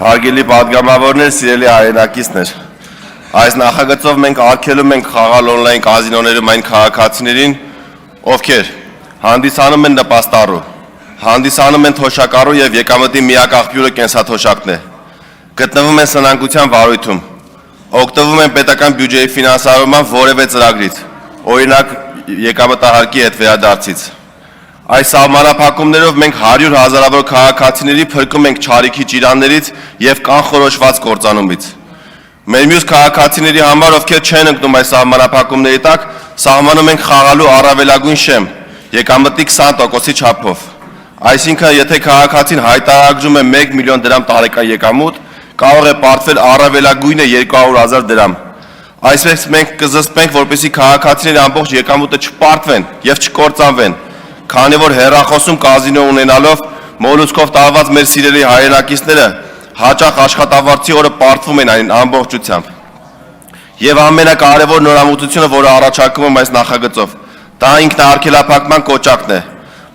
Հարգելի պատգամավորներ, սիրելի հայրենակիցներ, այս նախագծով մենք արգելում ենք խաղալ on-line կազինոներում այն քաղաքացիներին, ովքեր հանդիսանում են նպաստառու, հանդիսանում են թոշակառու եւ եկամտի միակ աղբյուրը կենսաթոշակն է, գտնվում են սնանկության վարույթում, օգտվում են պետական բյուջեի ֆինանսավորման որևէ ծրագրից, օրինակ եկամտահարկի հետ վերադարձից։ Այս սահմանափակումներով մենք 100 հազարավոր քաղաքացիների փրկում ենք չարիքի ճիրաններից եւ կանխորոշված կործանումից։ Մեր մյուս քաղաքացիների համար, ովքեր չեն ընկնում այս սահմանափակումների տակ, սահմանում ենք խաղալու առավելագույն շեմ, եկամտի 20%-ի չափով։ Այսինքն, եթե քաղաքացին հայտարարում է 1 միլիոն դրամ տարեկան եկամուտ, կարող է պարտվել առավելագույնը 200,000 դրամ։ Այսպես մենք կզսպենք, որպեսզի քաղաքացիների ամբողջ եկամուտը չպարտվեն եւ չկործանվեն, քանի որ հեռախոսում կազինո ունենալով մոլուցքով տարված մեր սիրելի հայրենակիցները հաճախ աշխատավարձի օրը պարտվում են այն ամբողջությամբ։ Եվ ամենակարևոր նորամուծությունը, որը առաջարկում եմ այս նախագծով, դա ինքնաարգելափակման կոճակն է։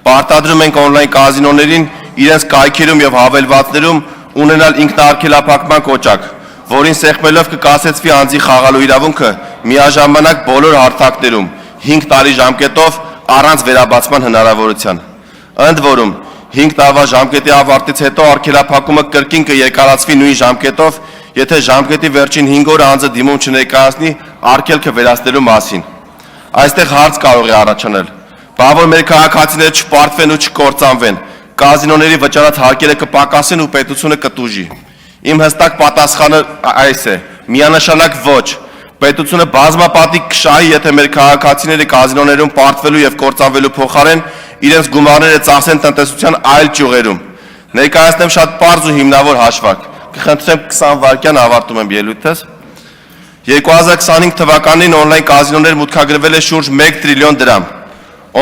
Պարտադրում ենք on-line կազինոներին իրենց կայքերում եւ հավելվածներում ունենալ ինքնաարգելափակման կոճակ, որին սեղմելով կկասեցվի անձի խաղալու իրավունքը միաժամանակ բոլոր հարթակներում 5 տարի ժամկետով առանց վերաբացման հնարավորության։ Ընդ որում 5 տարվա ժամկետի ավարտից հետո արգելափակումը կրկին կերկարացվի նույն ժամկետով, եթե ժամկետի վերջին 5 օրը անձը դիմում չներկայացնի արգելքը վերացնելու մասին։ Այստեղ հարց կարող է առաջանալ. բա որ մեր քաղաքացիները չպարտվեն ու չկործանվեն, կազինոների վճարած հարկերը կպակասեն ու պետությունը կտուժի։ Իմ հստակ պատասխանը այս է. միանշանակ ոչ։ Պետությունը բազմապատիկ կշահի, եթե մեր քաղաքացիները կազինոներում պարտվելու եւ կործանվելու փոխարեն իրենց գումարները ծախսեն տնտեսության այլ ճյուղերում։ Ներկայացնեմ շատ պարզ ու հիմնավոր հաշվարկ։ Կխնդրեմ 20 վայրկյան ավարտում եմ ելույթս։ 2025 թվականին on-line կազինոներ մուտքագրվել է շուրջ 1 տրիլիոն դրամ։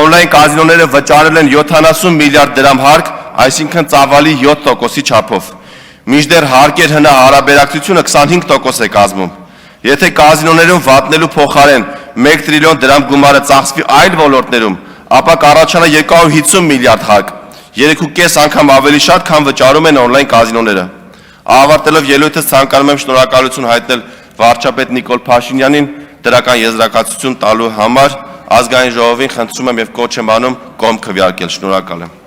On-line կազինոները վճարել են 70 միլիարդ դրամ հարկ, այսինքն ծավալի 7%-ի չափով։ Մինչդեռ հարկեր հնա հարաբերակցությունը 25% է կազմում։ Եթե կազինոներում վատնելու փոխարեն 1 տրիլիոն դրամ գումարը ծախսվի այլ ոլորտներում, ապա կառաջանա 250 միլիարդ հարկ, 3.5 անգամ ավելի շատ, քան վճարում են on-line կազինոները։ Ավարտելով ելույթս ցանկանում եմ շնորհակալություն հայտնել վարչապետ Նիկոլ Փաշինյանին դրական եզրակացություն տալու համար, ազգային ժողովին խնդրում եմ եւ կոչ եմ անում կողմ քվեարկել։ Շնորհակալ եմ։